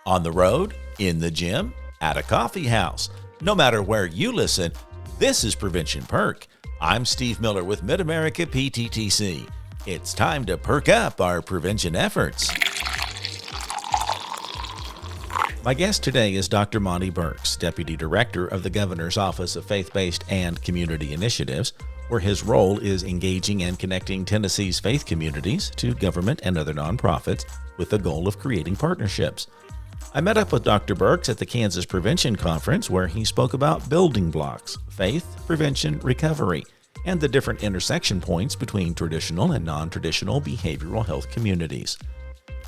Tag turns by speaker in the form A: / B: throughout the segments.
A: On the road, in the gym, at a coffee house. No matter where you listen, this is Prevention Perk. I'm Steve Miller with Mid-America PTTC. It's time to perk up our prevention efforts. My guest today is Dr. Monty Burks, Deputy Director of the Governor's Office of Faith-Based and Community Initiatives, where his role is engaging and connecting Tennessee's faith communities to government and other nonprofits with the goal of creating partnerships. I met up with Dr. Burks at the Kansas Prevention Conference, where he spoke about building blocks, faith, prevention, recovery, and the different intersection points between traditional and non-traditional behavioral health communities.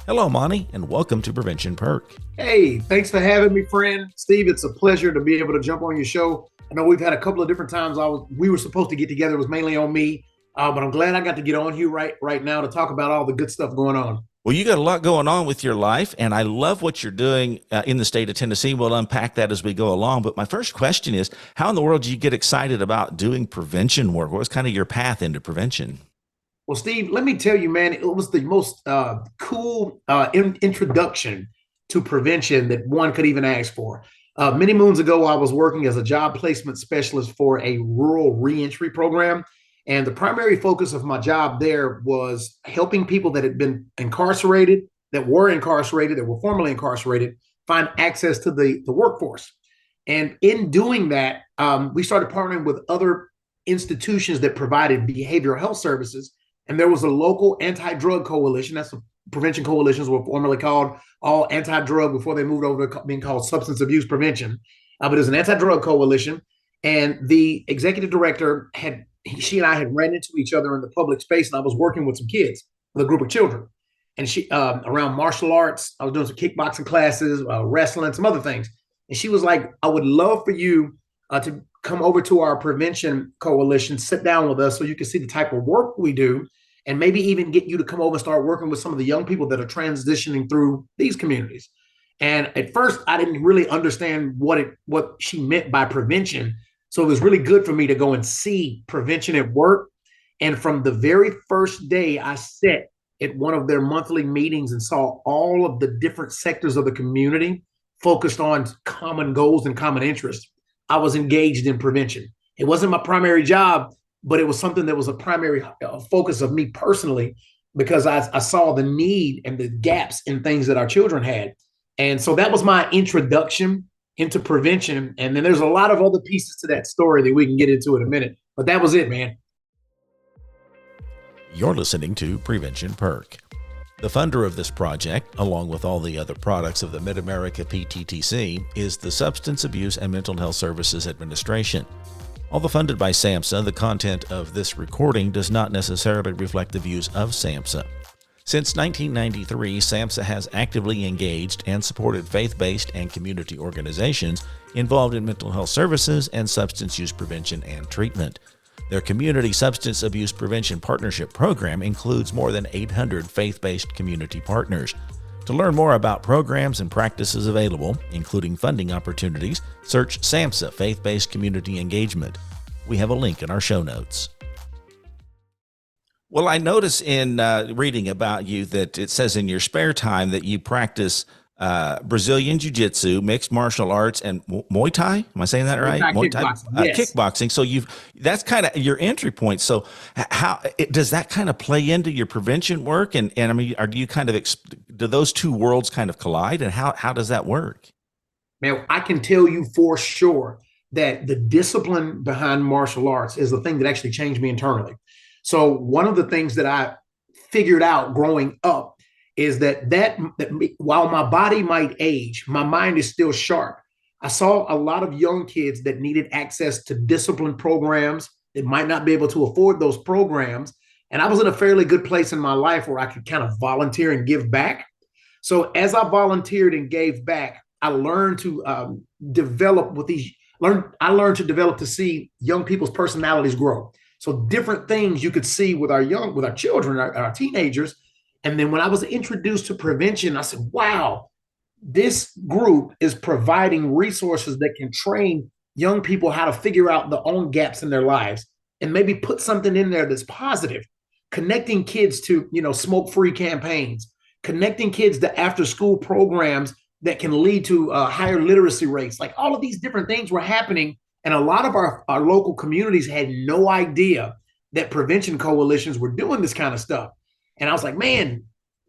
A: Hello, Monty, and welcome to Prevention Perk.
B: Hey, thanks for having me, friend. Steve, it's a pleasure to be able to jump on your show. I know we've had a couple of different times we were supposed to get together. It was mainly on me, but I'm glad I got to get on here right now to talk about all the good stuff going on.
A: Well, you got a lot going on with your life, and I love what you're doing in the state of Tennessee. We'll unpack that as we go along. But my first question is, how in the world do you get excited about doing prevention work? What was kind of your path into prevention?
B: Well, Steve, let me tell you, man, it was the most cool introduction to prevention that one could even ask for. Many moons ago, I was working as a job placement specialist for a rural reentry program. And the primary focus of my job there was helping people that had been incarcerated, that were formerly incarcerated, find access to the workforce. And in doing that, we started partnering with other institutions that provided behavioral health services. And there was a local anti-drug coalition. That's the prevention coalitions were formerly called all anti-drug before they moved over to being called substance abuse prevention. But it was an anti-drug coalition. And the executive director she and I had ran into each other in the public space, and I was working with some kids, with a group of children. And she, around martial arts, I was doing some kickboxing classes, wrestling, some other things. And she was like, I would love for you to come over to our prevention coalition, sit down with us so you can see the type of work we do, and maybe even get you to come over and start working with some of the young people that are transitioning through these communities. And at first, I didn't really understand what she meant by prevention. So it was really good for me to go and see prevention at work. And from the very first day I sat at one of their monthly meetings and saw all of the different sectors of the community focused on common goals and common interests, I was engaged in prevention. It wasn't my primary job, but it was something that was a primary focus of me personally, because I saw the need and the gaps in things that our children had. And so that was my introduction into prevention. And then there's a lot of other pieces to that story that we can get into in a minute. But that was it, man.
A: You're listening to Prevention Perk. The funder of this project, along with all the other products of the Mid-America PTTC, is the Substance Abuse and Mental Health Services Administration. Although funded by SAMHSA, the content of this recording does not necessarily reflect the views of SAMHSA. Since 1993, SAMHSA has actively engaged and supported faith-based and community organizations involved in mental health services and substance use prevention and treatment. Their Community Substance Abuse Prevention Partnership Program includes more than 800 faith-based community partners. To learn more about programs and practices available, including funding opportunities, search SAMHSA Faith-Based Community Engagement. We have a link in our show notes. Well, I notice in reading about you that it says in your spare time that you practice Brazilian Jiu-Jitsu, mixed martial arts, and Muay Thai. Am I saying that right?
B: Muay Thai kickboxing. Yes.
A: Kickboxing. So that's kind of your entry point. So does that kind of play into your prevention work? And I mean, do those two worlds kind of collide? And how does that work?
B: Man, I can tell you for sure that the discipline behind martial arts is the thing that actually changed me internally. So one of the things that I figured out growing up is that while my body might age, my mind is still sharp. I saw a lot of young kids that needed access to discipline programs that might not be able to afford those programs. And I was in a fairly good place in my life where I could kind of volunteer and give back. So as I volunteered and gave back, I learned to develop to see young people's personalities grow. So different things you could see with our children, our teenagers. And then when I was introduced to prevention, I said, wow, this group is providing resources that can train young people how to figure out their own gaps in their lives and maybe put something in there that's positive, connecting kids to, smoke-free campaigns, connecting kids to after-school programs that can lead to higher literacy rates. Like all of these different things were happening. And a lot of our local communities had no idea that prevention coalitions were doing this kind of stuff. And I was like, man,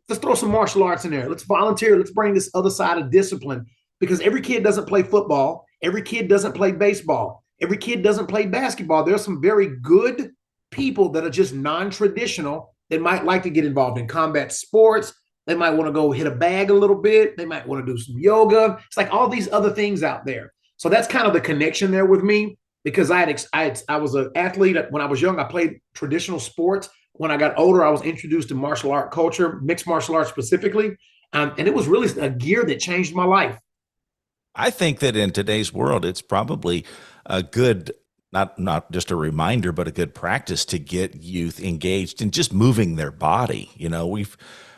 B: let's throw some martial arts in there. Let's volunteer. Let's bring this other side of discipline, because every kid doesn't play football. Every kid doesn't play baseball. Every kid doesn't play basketball. There's some very good people that are just non-traditional that might like to get involved in combat sports. They might want to go hit a bag a little bit. They might want to do some yoga. It's like all these other things out there. So that's kind of the connection there with me, because I was an athlete when I was young. I played traditional sports. When I got older, I was introduced to martial art culture, mixed martial arts specifically. And it was really a gear that changed my life.
A: I think that in today's world, it's probably a good, not just a reminder, but a good practice to get youth engaged in just moving their body. You know,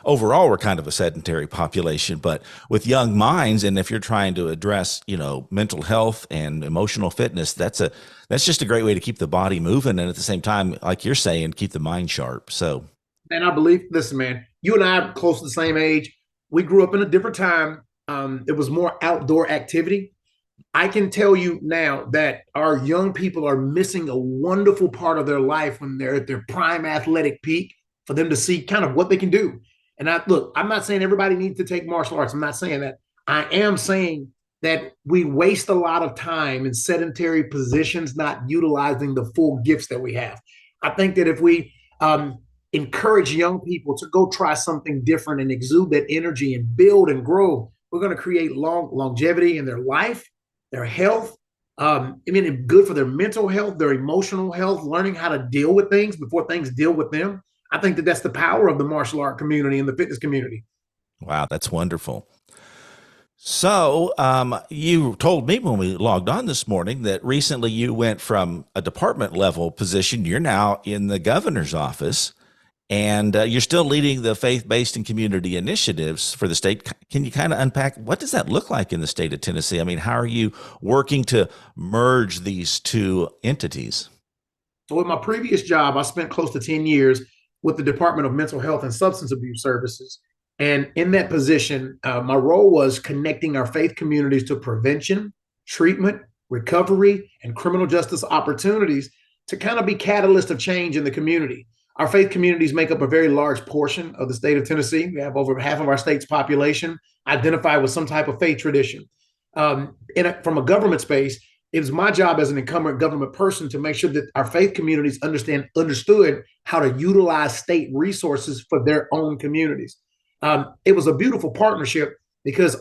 A: overall, we're kind of a sedentary population, but with young minds, and if you're trying to address, you know, mental health and emotional fitness, that's just a great way to keep the body moving. And at the same time, like you're saying, keep the mind sharp. So,
B: and I believe, listen, man, you and I are close to the same age. We grew up in a different time. It was more outdoor activity. I can tell you now that our young people are missing a wonderful part of their life when they're at their prime athletic peak, for them to see kind of what they can do. And I'm not saying everybody needs to take martial arts. I'm not saying that. I am saying that we waste a lot of time in sedentary positions, not utilizing the full gifts that we have. I think that if we encourage young people to go try something different and exude that energy and build and grow, we're going to create longevity in their life, their health. Good for their mental health, their emotional health, learning how to deal with things before things deal with them. I think that that's the power of the martial art community and the fitness community.
A: Wow, that's wonderful. So you told me when we logged on this morning that recently you went from a department level position. You're now in the governor's office, and you're still leading the faith-based and community initiatives for the state. Can you kind of unpack what does that look like in the state of Tennessee? I mean, how are you working to merge these two entities?
B: So with my previous job, I spent close to 10 years with the Department of Mental Health and Substance Abuse Services. And in that position, my role was connecting our faith communities to prevention, treatment, recovery, and criminal justice opportunities to kind of be catalyst of change in the community. Our faith communities make up a very large portion of the state of Tennessee. We have over half of our state's population identify with some type of faith tradition. From a government space, it was my job as an incumbent government person to make sure that our faith communities understood how to utilize state resources for their own communities. It was a beautiful partnership, because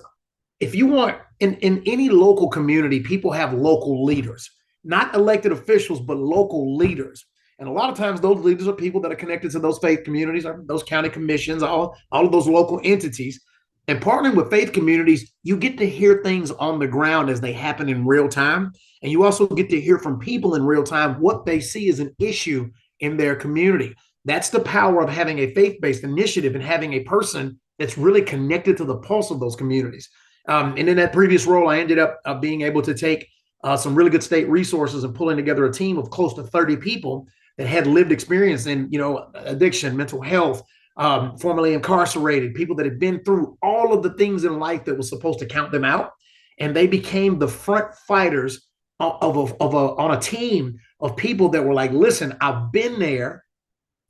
B: if you want, in any local community, people have local leaders, not elected officials, but local leaders. And a lot of times those leaders are people that are connected to those faith communities, or those county commissions, all of those local entities. And partnering with faith communities, you get to hear things on the ground as they happen in real time. And you also get to hear from people in real time what they see as an issue in their community. That's the power of having a faith-based initiative and having a person that's really connected to the pulse of those communities. And in that previous role, I ended up being able to take some really good state resources and pulling together a team of close to 30 people that had lived experience in, addiction, mental health, formerly incarcerated, people that had been through all of the things in life that was supposed to count them out. And they became the front fighters on a team of people that were like, listen, I've been there,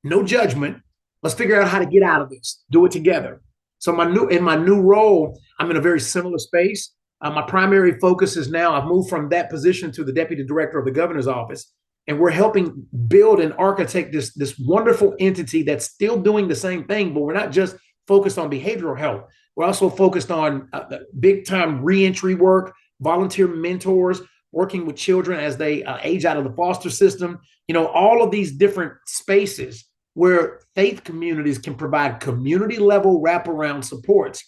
B: no judgment. Let's figure out how to get out of this, do it together. So in my new role, I'm in a very similar space. My primary focus is now, I've moved from that position to the deputy director of the governor's office. And we're helping build and architect this wonderful entity that's still doing the same thing, but we're not just focused on behavioral health. We're also focused on big time reentry work, volunteer mentors, working with children as they age out of the foster system, all of these different spaces where faith communities can provide community level wraparound supports.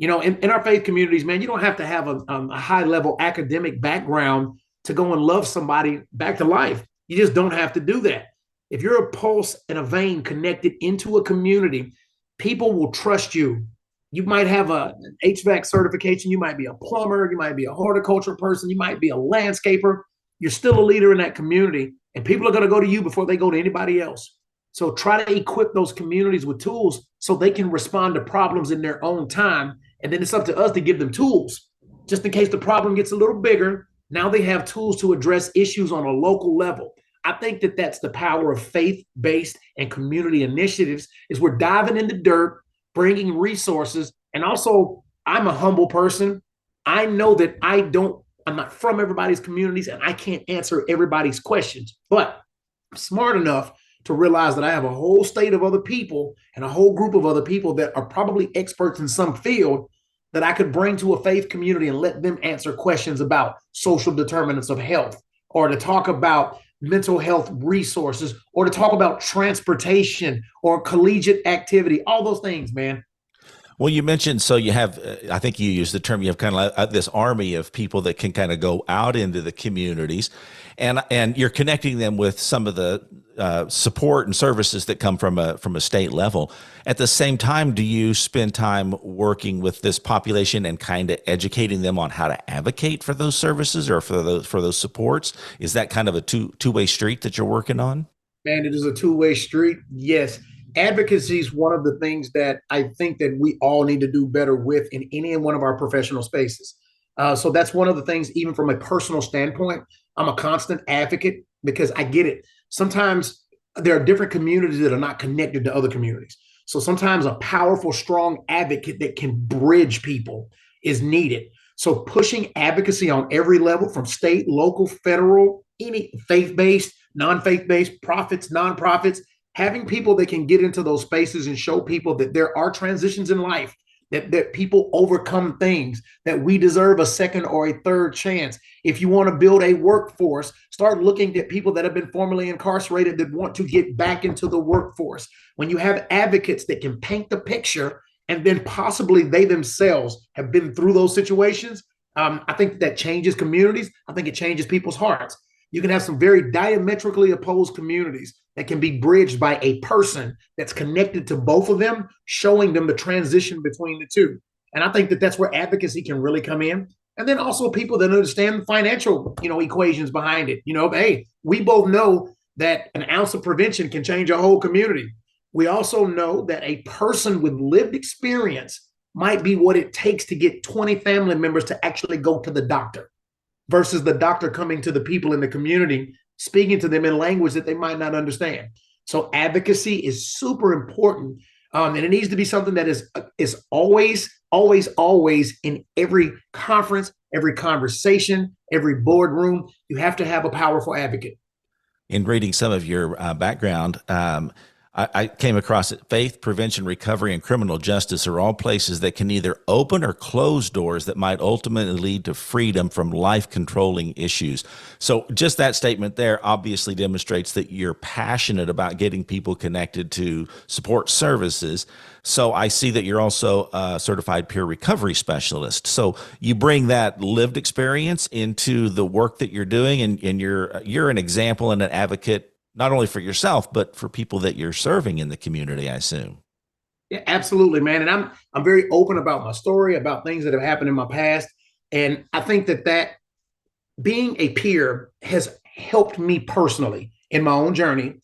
B: In our faith communities, man, you don't have to have a high level academic background to go and love somebody back to life. You just don't have to do that. If you're a pulse and a vein connected into a community, people will trust you. You might have an HVAC certification. You might be a plumber. You might be a horticulture person. You might be a landscaper. You're still a leader in that community, and people are going to go to you before they go to anybody else. So try to equip those communities with tools so they can respond to problems in their own time And then it's up to us to give them tools, just in case the problem gets a little bigger. Now they have tools to address issues on a local level. I think that that's the power of faith-based and community initiatives, is we're diving in the dirt, bringing resources. And also, I'm a humble person. I know that I'm not from everybody's communities and I can't answer everybody's questions, but I'm smart enough to realize that I have a whole state of other people and a whole group of other people that are probably experts in some field that I could bring to a faith community and let them answer questions about social determinants of health, or to talk about mental health resources, or to talk about transportation or collegiate activity, all those things, man.
A: Well, you mentioned, so you have, I think you used the term, you have kind of like this army of people that can kind of go out into the communities, and you're connecting them with some of the support and services that come from a state level. At the same time, do you spend time working with this population and kind of educating them on how to advocate for those services or for those supports? Is that kind of a two-way street that you're working on?
B: Man, it is a two-way street. Yes. Advocacy is one of the things that I think that we all need to do better with in any one of our professional spaces. So that's one of the things, even from a personal standpoint, I'm a constant advocate because I get it. Sometimes there are different communities that are not connected to other communities. So sometimes a powerful, strong advocate that can bridge people is needed. So pushing advocacy on every level, from state, local, federal, any faith-based, non-faith-based, profits, nonprofits, having people that can get into those spaces and show people that there are transitions in life, that people overcome things, that we deserve a second or a third chance. If you want to build a workforce, start looking at people that have been formerly incarcerated that want to get back into the workforce. When you have advocates that can paint the picture, and then possibly they themselves have been through those situations, I think that changes communities. I think it changes people's hearts. You can have some very diametrically opposed communities that can be bridged by a person that's connected to both of them, showing them the transition between the two. And I think that that's where advocacy can really come in. And then also people that understand the financial, equations behind it. Hey, we both know that an ounce of prevention can change a whole community. We also know that a person with lived experience might be what it takes to get 20 family members to actually go to the doctor, versus the doctor coming to the people in the community, speaking to them in language that they might not understand. So advocacy is super important. And it needs to be something that is always, always, always in every conference, every conversation, every boardroom. You have to have a powerful advocate.
A: In reading some of your background, I came across it. Faith, prevention, recovery, and criminal justice are all places that can either open or close doors that might ultimately lead to freedom from life-controlling issues. So just that statement there obviously demonstrates that you're passionate about getting people connected to support services. So I see that you're also a certified peer recovery specialist. So you bring that lived experience into the work that you're doing, and you're an example and an advocate not only for yourself, but for people that you're serving in the community, I assume.
B: Yeah, absolutely, man. And I'm very open about my story, about things that have happened in my past. And I think that being a peer has helped me personally in my own journey.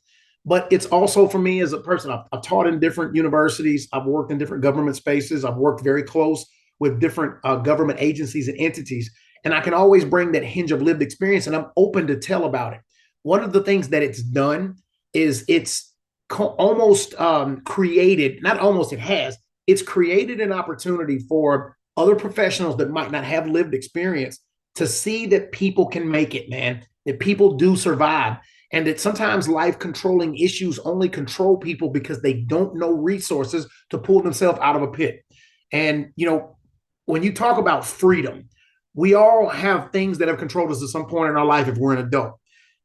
B: But it's also for me as a person. I've taught in different universities. I've worked in different government spaces. I've worked very close with different government agencies and entities. And I can always bring that hinge of lived experience, and I'm open to tell about it. One of the things that it's done is it's almost created, not almost, it has, it's created an opportunity for other professionals that might not have lived experience to see that people can make it, man, that people do survive, and that sometimes life controlling issues only control people because they don't know resources to pull themselves out of a pit. And, when you talk about freedom, we all have things that have controlled us at some point in our life if we're an adult.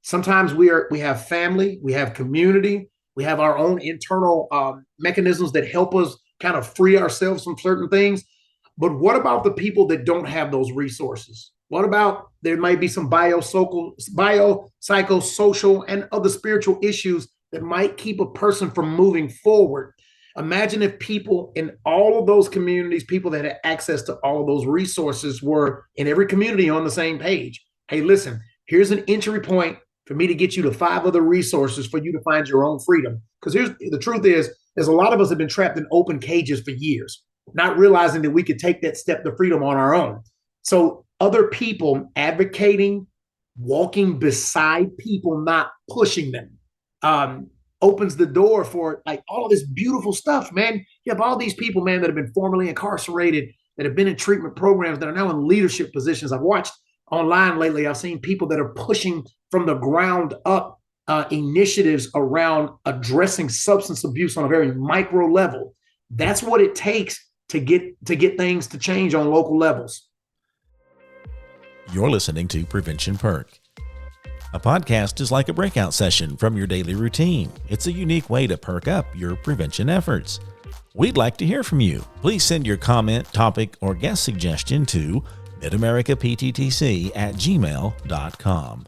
B: Sometimes we have family, we have community, we have our own internal mechanisms that help us kind of free ourselves from certain things. But what about the people that don't have those resources? What about there might be some biopsychosocial, and other spiritual issues that might keep a person from moving forward? Imagine if people in all of those communities, people that had access to all of those resources, were in every community on the same page. Hey, listen, here's an entry point for me to get you to 5 other resources for you to find your own freedom. Because here's the truth is, there's a lot of us have been trapped in open cages for years. not realizing that we could take that step to freedom on our own. So other people advocating, walking beside people, not pushing them, opens the door for like all of this beautiful stuff, man. You have all these people, man, that have been formerly incarcerated, that have been in treatment programs, that are now in leadership positions. I've watched online lately, I've seen people that are pushing from the ground up initiatives around addressing substance abuse on a very micro level. That's what it takes to get things to change on local levels.
A: You're listening to Prevention Perk. A podcast is like a breakout session from your daily routine. It's a unique way to perk up your prevention efforts. We'd like to hear from you. Please send your comment, topic, or guest suggestion to midamericapttc@gmail.com.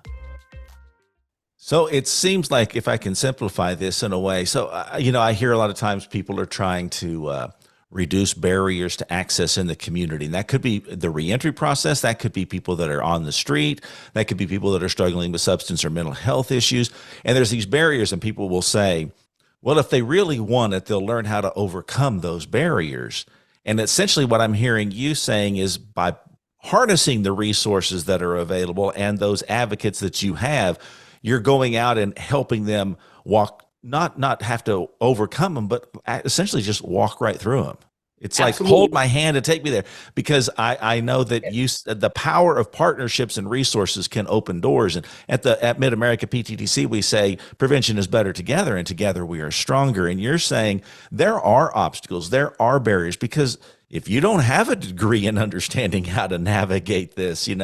A: So it seems like, if I can simplify this in a way, I hear a lot of times people are trying to reduce barriers to access in the community. And that could be the reentry process. That could be people that are on the street. That could be people that are struggling with substance or mental health issues. And there's these barriers, and people will say, well, if they really want it, they'll learn how to overcome those barriers. And essentially what I'm hearing you saying is, by harnessing the resources that are available and those advocates that you have, you're going out and helping them walk, not have to overcome them, but essentially just walk right through them. It's Absolutely. Like, hold my hand and take me there, because I know that the power of partnerships and resources can open doors. And at Mid-America PTTC, we say prevention is better together, and together we are stronger. And you're saying there are obstacles, there are barriers, because if you don't have a degree in understanding how to navigate this, you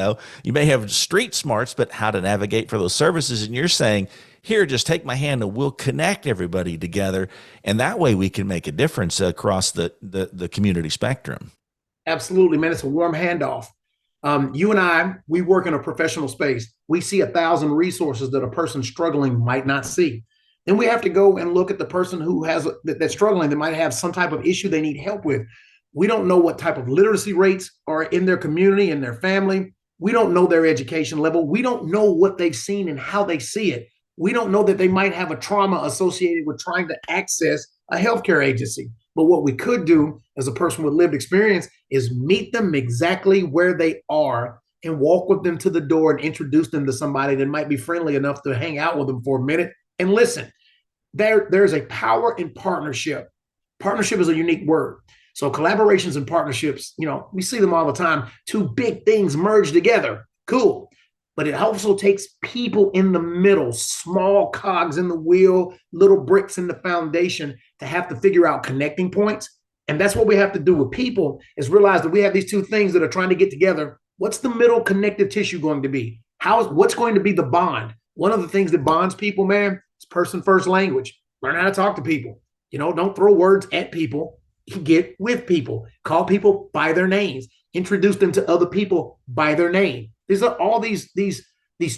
A: may have street smarts, but how to navigate for those services. And you're saying, here, just take my hand and we'll connect everybody together. And that way we can make a difference across the community spectrum.
B: Absolutely, man. It's a warm handoff. You and we work in a professional space. We see 1,000 resources that a person struggling might not see. Then we have to go and look at the person who that's struggling, that might have some type of issue they need help with. We don't know what type of literacy rates are in their community and their family. We don't know their education level. We don't know what they've seen and how they see it. We don't know that they might have a trauma associated with trying to access a healthcare agency. But what we could do as a person with lived experience is meet them exactly where they are and walk with them to the door and introduce them to somebody that might be friendly enough to hang out with them for a minute and listen. There's a power in partnership. Partnership is a unique word. So collaborations and partnerships, we see them all the time. Two big things merge together. Cool. But it also takes people in the middle, small cogs in the wheel, little bricks in the foundation, to have to figure out connecting points. And that's what we have to do with people, is realize that we have these two things that are trying to get together. What's the middle connective tissue going to be? What's going to be the bond? One of the things that bonds people, man, is person first language. Learn how to talk to people. Don't throw words at people. Get with people. Call people by their names. Introduce them to other people by their name. These are all these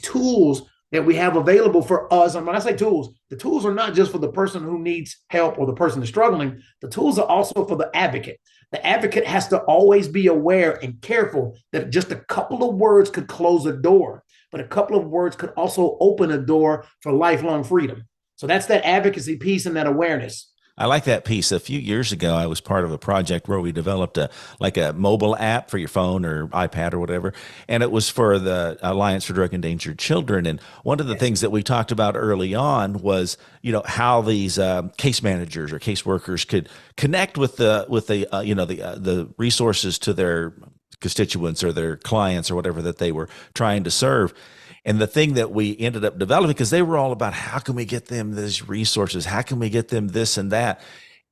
B: tools that we have available for us. And when I say tools, the tools are not just for the person who needs help or the person who's struggling. The tools are also for the advocate. The advocate has to always be aware and careful that just a couple of words could close a door, but a couple of words could also open a door for lifelong freedom. So that's that advocacy piece and that awareness.
A: I like that piece. A few years ago, I was part of a project where we developed a mobile app for your phone or iPad or whatever, and it was for the Alliance for Drug Endangered Children. And one of the things that we talked about early on was, how these case managers or caseworkers could connect with the resources to their constituents or their clients or whatever that they were trying to serve. And the thing that we ended up developing, because they were all about, how can we get them these resources? How can we get them this and that?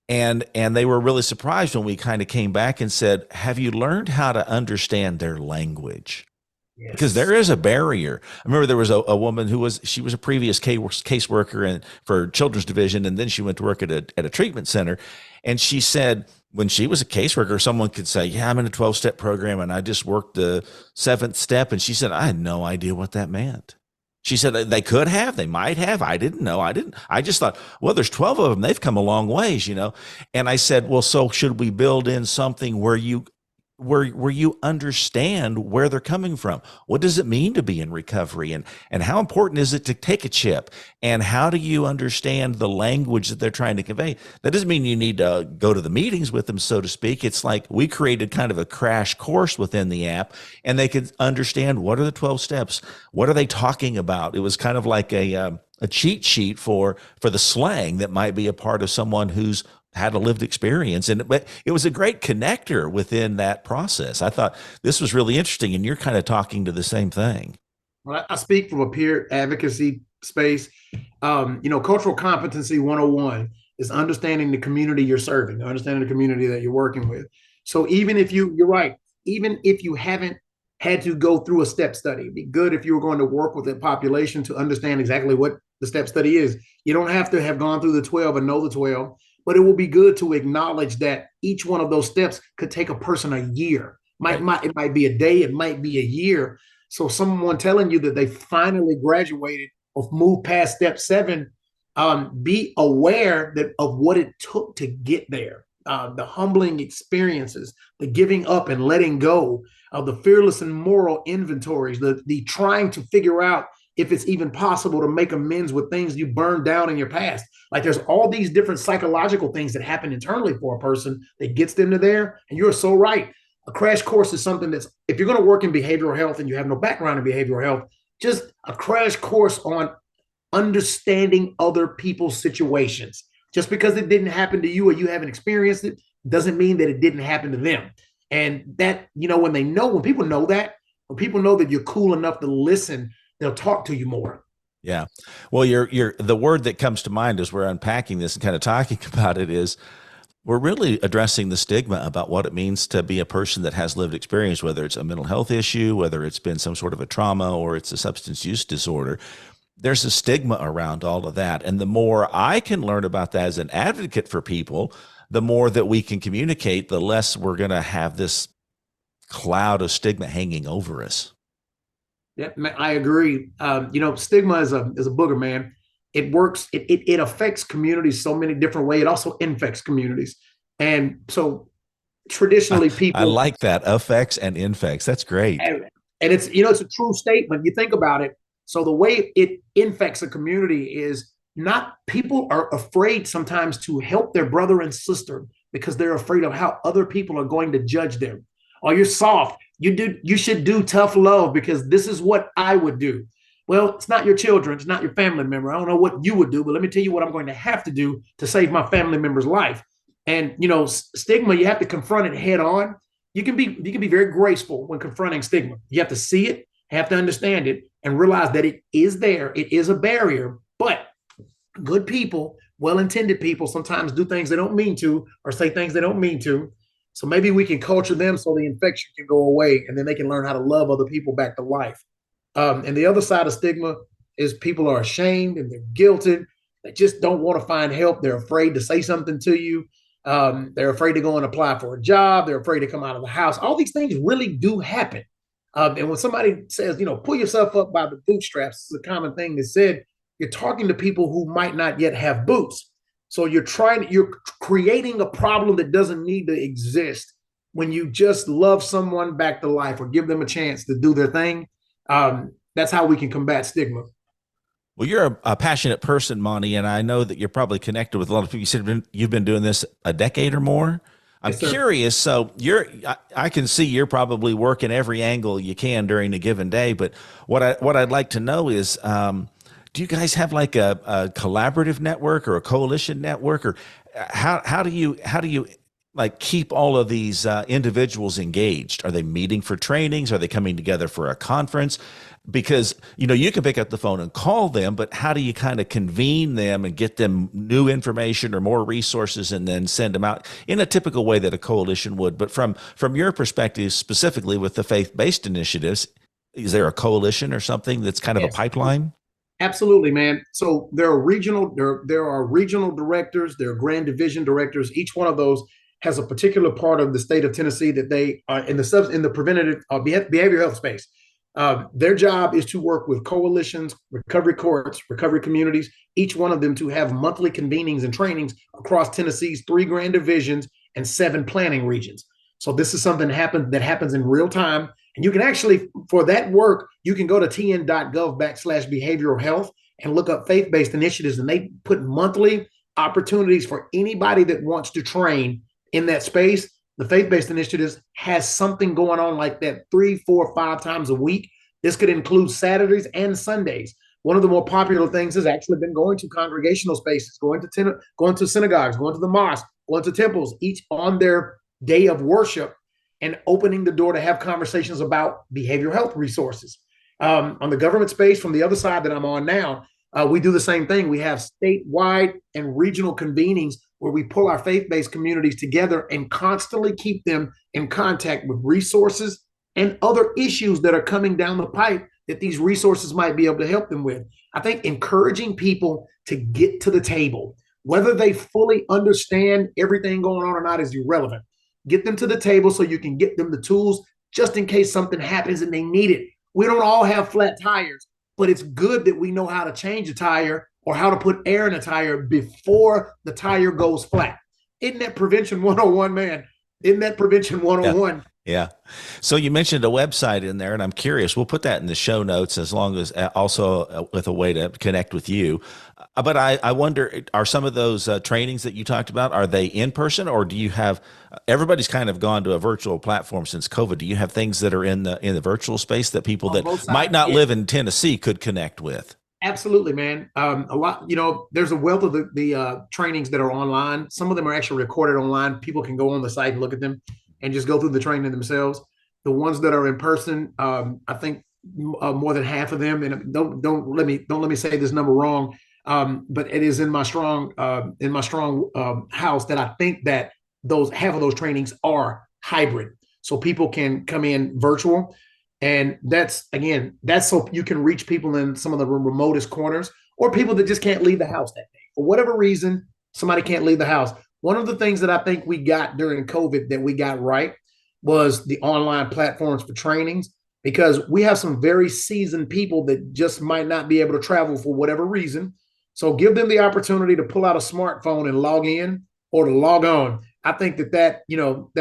A: And they were really surprised when we kind of came back and said, have you learned how to understand their language? Yes. Because there is a barrier. I remember there was a woman she was a previous caseworker for Children's Division, and then she went to work at a treatment center. And she said, when she was a caseworker, someone could say, yeah, I'm in a 12-step program and I just worked the 7th step. And she said, I had no idea what that meant. She said they could have, they might have. I didn't know. I just thought, well, there's 12 of them. They've come a long ways, And I said, well, so should we build in something where you where you understand where they're coming from. What does it mean to be in recovery, and how important is it to take a chip, and how do you understand the language that they're trying to convey? That doesn't mean you need to go to the meetings with them, so to speak. It's like we created kind of a crash course within the app, and they could understand what are the 12 steps, what are they talking about. It was kind of like a cheat sheet for the slang that might be a part of someone who's had a lived experience. But it was a great connector within that process. I thought this was really interesting, and you're kind of talking to the same thing.
B: Well, I speak from a peer advocacy space. Cultural competency 101 is understanding the community you're serving, understanding the community that you're working with. So even if you're right, even if you haven't had to go through a step study, it'd be good if you were going to work with that population to understand exactly what the step study is. You don't have to have gone through the 12 and know the 12, but it will be good to acknowledge that each one of those steps could take a person a year. It might be a day, it might be a year. So someone telling you that they finally graduated or moved past step 7, be aware of what it took to get there. The humbling experiences, the giving up and letting go, of the fearless and moral inventories, the trying to figure out if it's even possible to make amends with things you burned down in your past. Like there's all these different psychological things that happen internally for a person that gets them to there. And you're so right. A crash course is something that's, if you're going to work in behavioral health and you have no background in behavioral health, just a crash course on understanding other people's situations. Just because it didn't happen to you or you haven't experienced it doesn't mean that it didn't happen to them. And that, when people know that, when people know that you're cool enough to listen, they'll talk to you more.
A: Yeah. Well, the word that comes to mind as we're unpacking this and kind of talking about it is we're really addressing the stigma about what it means to be a person that has lived experience, whether it's a mental health issue, whether it's been some sort of a trauma, or it's a substance use disorder. There's a stigma around all of that. And the more I can learn about that as an advocate for people, the more that we can communicate, the less we're going to have this cloud of stigma hanging over us.
B: Yeah, I agree. Stigma is a booger, man. It works. It affects communities so many different ways. It also infects communities. And so traditionally people.
A: I like that. Affects and infects. That's great.
B: And it's, it's a true statement. You think about it. So the way it infects a community is not, people are afraid sometimes to help their brother and sister because they're afraid of how other people are going to judge them. Or you're soft. You should do tough love because this is what I would do. Well, it's not your children. It's not your family member. I don't know what you would do, but let me tell you what I'm going to have to do to save my family member's life. And, stigma, you have to confront it head on. You can be very graceful when confronting stigma. You have to see it, have to understand it, and realize that it is there. It is a barrier, but good people, well-intended people sometimes do things they don't mean to or say things they don't mean to. So maybe we can culture them so the infection can go away and then they can learn how to love other people back to life. And the other side of stigma is people are ashamed and they're guilted. They just don't want to find help. They're afraid to say something to you. They're afraid to go and apply for a job. They're afraid to come out of the house. All these things really do happen. And when somebody says, pull yourself up by the bootstraps, it's a common thing that's said. You're talking to people who might not yet have boots. So you're creating a problem that doesn't need to exist when you just love someone back to life or give them a chance to do their thing. That's how we can combat stigma.
A: Well, you're a passionate person, Monty, and I know that you're probably connected with a lot of people. You said you've been doing this a decade or more. I'm curious. So I can see you're probably working every angle you can during a given day. But what I'd like to know is, do you guys have like a collaborative network or a coalition network, or how do you like keep all of these individuals engaged? Are they meeting for trainings? Are they coming together for a conference? Because, you can pick up the phone and call them, but how do you kind of convene them and get them new information or more resources and then send them out in a typical way that a coalition would? But from your perspective, specifically with the faith-based initiatives, is there a coalition or something that's kind of a pipeline?
B: Absolutely, man. So there are regional directors, there are grand division directors. Each one of those has a particular part of the state of Tennessee that they are in the preventative behavioral health space. Their job is to work with coalitions, recovery courts, recovery communities, each one of them to have monthly convenings and trainings across Tennessee's 3 grand divisions and 7 planning regions. So this is something that happens in real time. And you can actually, for that work, you can go to tn.gov/behavioral health and look up faith-based initiatives. And they put monthly opportunities for anybody that wants to train in that space. The faith-based initiatives has something going on like that 3, 4, 5 times a week. This could include Saturdays and Sundays. One of the more popular things has actually been going to congregational spaces, going to synagogues, going to the mosque, going to temples, each on their day of worship, and opening the door to have conversations about behavioral health resources. On the government space, from the other side that I'm on now, we do the same thing. We have statewide and regional convenings where we pull our faith-based communities together and constantly keep them in contact with resources and other issues that are coming down the pipe that these resources might be able to help them with. I think encouraging people to get to the table, whether they fully understand everything going on or not, is irrelevant. Get them to the table so you can get them the tools just in case something happens and they need it. We don't all have flat tires, but it's good that we know how to change a tire or how to put air in a tire before the tire goes flat. Isn't that prevention 101, man? Isn't that prevention 101?
A: Yeah. So you mentioned a website in there, and I'm curious. We'll put that in the show notes as long as also with a way to connect with you. But I wonder, are some of those trainings that you talked about, are they in person, or do you have, everybody's kind of gone to a virtual platform since COVID. Do you have things that are in the virtual space that people that might not live in Tennessee could connect with?
B: Absolutely, man. A lot, there's a wealth of the trainings that are online. Some of them are actually recorded online. People can go on the site and look at them and just go through the training themselves. The ones that are in person, I think more than half of them, and don't let me say this number wrong, but it is in my strong house that I think that half of those trainings are hybrid, so people can come in virtual. And that's so you can reach people in some of the remotest corners, or people that just can't leave the house that day. For whatever reason, somebody can't leave the house. One of the things that I think we got during COVID that we got right was the online platforms for trainings, because we have some very seasoned people that just might not be able to travel for whatever reason. So give them the opportunity to pull out a smartphone and log in or to log on. I think that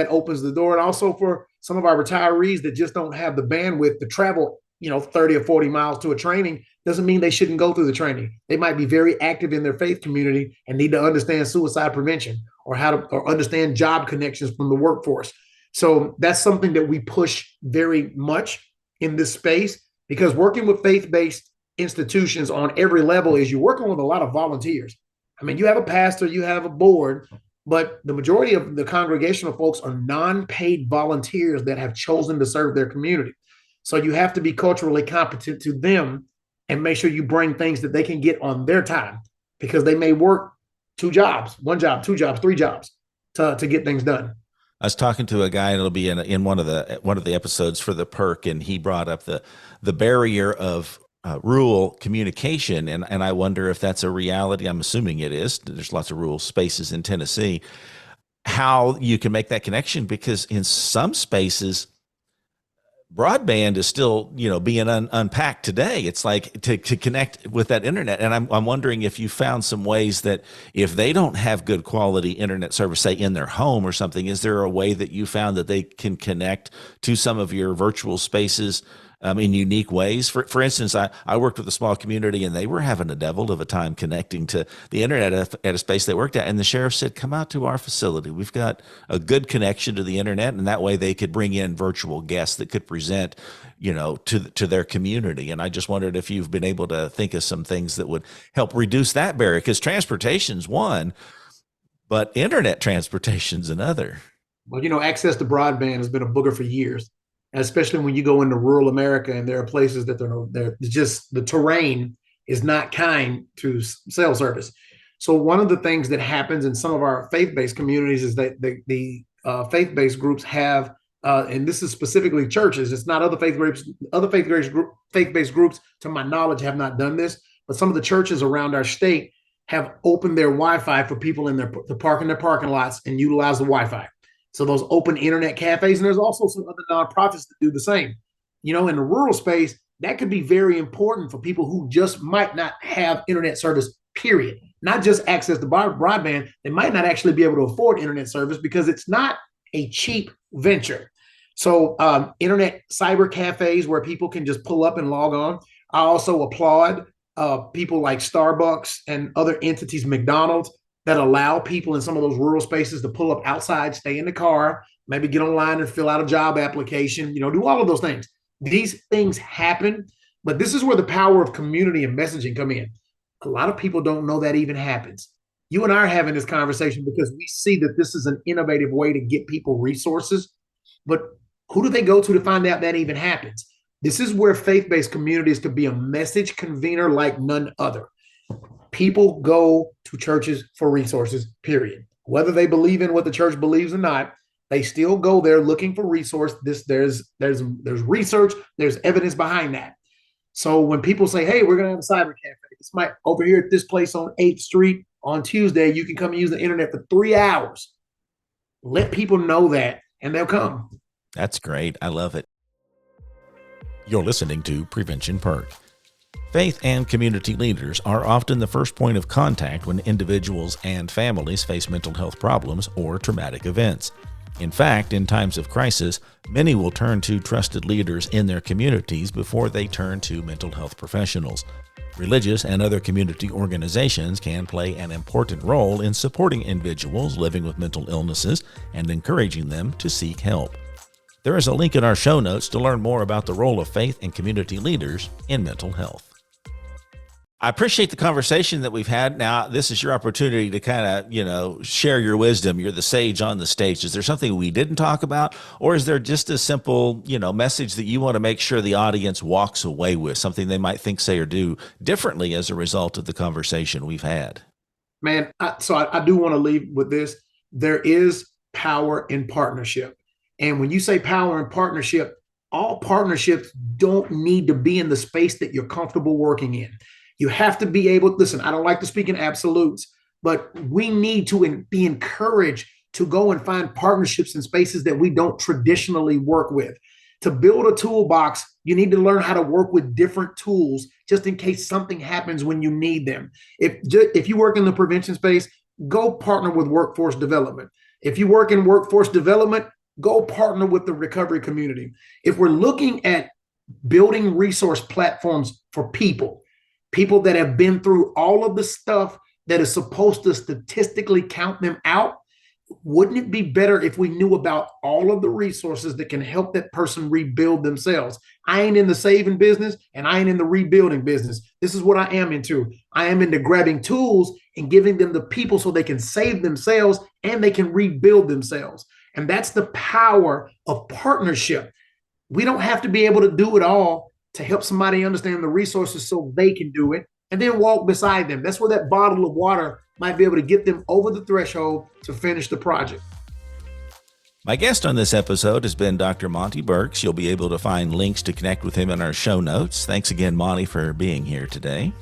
B: opens the door. And also for some of our retirees that just don't have the bandwidth to travel, 30 or 40 miles to a training, doesn't mean they shouldn't go through the training. They might be very active in their faith community and need to understand suicide prevention or understand job connections from the workforce. So that's something that we push very much in this space, because working with faith-based institutions on every level is you're working with a lot of volunteers. I mean, you have a pastor, you have a board, but the majority of the congregational folks are non-paid volunteers that have chosen to serve their community. So you have to be culturally competent to them and make sure you bring things that they can get on their time, because they may work 2 jobs, 1 job, 2 jobs, 3 jobs to get things done.
A: I was talking to a guy, and it'll be in one of the episodes for the Perk, and he brought up the barrier of rural communication, and I wonder if that's a reality. I'm assuming it is. There's lots of rural spaces in Tennessee. How you can make that connection, because in some spaces, broadband is still, being unpacked today. It's like to connect with that internet. And I'm wondering if you found some ways that if they don't have good quality internet service, say in their home or something, is there a way that you found that they can connect to some of your virtual spaces in unique ways? For instance, I worked with a small community, and they were having a devil of a time connecting to the internet at a space they worked at. And the sheriff said, come out to our facility. We've got a good connection to the internet. And that way they could bring in virtual guests that could present, to their community. And I just wondered if you've been able to think of some things that would help reduce that barrier, because transportation's one, but internet transportation's another.
B: Well, access to broadband has been a booger for years, especially when you go into rural America and there are places that they're just, the terrain is not kind to cell service. So one of the things that happens in some of our faith-based communities is that the faith-based groups have, and this is specifically churches, it's not other faith groups. Other faith-based groups, to my knowledge, have not done this, but some of the churches around our state have opened their Wi-Fi for people to park in their parking lots and utilize the Wi-Fi. So those open internet cafes, and there's also some other nonprofits that do the same. In the rural space, that could be very important for people who just might not have internet service, period. Not just access to broadband. They might not actually be able to afford internet service because it's not a cheap venture. So internet cyber cafes where people can just pull up and log on. I also applaud people like Starbucks and other entities, McDonald's, that allow people in some of those rural spaces to pull up outside, stay in the car, maybe get online and fill out a job application, do all of those things. These things happen, but this is where the power of community and messaging come in. A lot of people don't know that even happens. You and I are having this conversation because we see that this is an innovative way to get people resources, but who do they go to find out that even happens? This is where faith-based communities could be a message convener like none other. People go to churches for resources, period. Whether they believe in what the church believes or not, they still go there looking for resource. There's research, there's evidence behind that. So when people say, hey, we're going to have a cyber cafe, it's over here at this place on 8th Street on Tuesday, you can come and use the internet for 3 hours. Let people know that, and they'll come.
A: That's great. I love it. You're listening to Prevention Perk. Faith and community leaders are often the first point of contact when individuals and families face mental health problems or traumatic events. In fact, in times of crisis, many will turn to trusted leaders in their communities before they turn to mental health professionals. Religious and other community organizations can play an important role in supporting individuals living with mental illnesses and encouraging them to seek help. There is a link in our show notes to learn more about the role of faith and community leaders in mental health. I appreciate the conversation that we've had. Now, this is your opportunity to kind of, share your wisdom. You're the sage on the stage. Is there something we didn't talk about, or is there just a simple, message that you want to make sure the audience walks away with, something they might think, say, or do differently as a result of the conversation we've had?
B: Man, I do want to leave with this. There is power in partnership. And when you say power in partnership, all partnerships don't need to be in the space that you're comfortable working in. You have to be able, listen, I don't like to speak in absolutes, but we need to be encouraged to go and find partnerships in spaces that we don't traditionally work with. To build a toolbox, you need to learn how to work with different tools just in case something happens when you need them. If you work in the prevention space, go partner with workforce development. If you work in workforce development, go partner with the recovery community. If we're looking at building resource platforms for people that have been through all of the stuff that is supposed to statistically count them out, wouldn't it be better if we knew about all of the resources that can help that person rebuild themselves? I ain't in the saving business and I ain't in the rebuilding business. This is what I am into. I am into grabbing tools and giving them the people so they can save themselves and they can rebuild themselves. And that's the power of partnership. We don't have to be able to do it all to help somebody understand the resources so they can do it and then walk beside them. That's where that bottle of water might be able to get them over the threshold to finish the project.
A: My guest on this episode has been Dr. Monty Burks. You'll be able to find links to connect with him in our show notes. Thanks again, Monty, for being here today.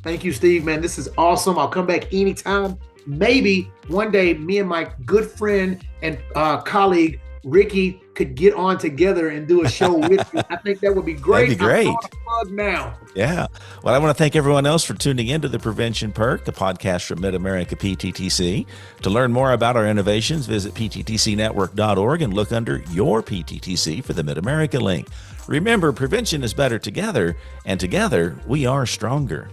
B: Thank you, Steve, man. This is awesome. I'll come back anytime. Maybe one day me and my good friend and colleague, Ricky, could get on together and do a show with you. I think that would be great.
A: That'd be great.
B: I'm on a plug now.
A: Yeah. Well, I want to thank everyone else for tuning into the Prevention Perk, the podcast from Mid-America PTTC. To learn more about our innovations, visit pttcnetwork.org and look under your PTTC for the Mid-America link. Remember, prevention is better together, and together we are stronger.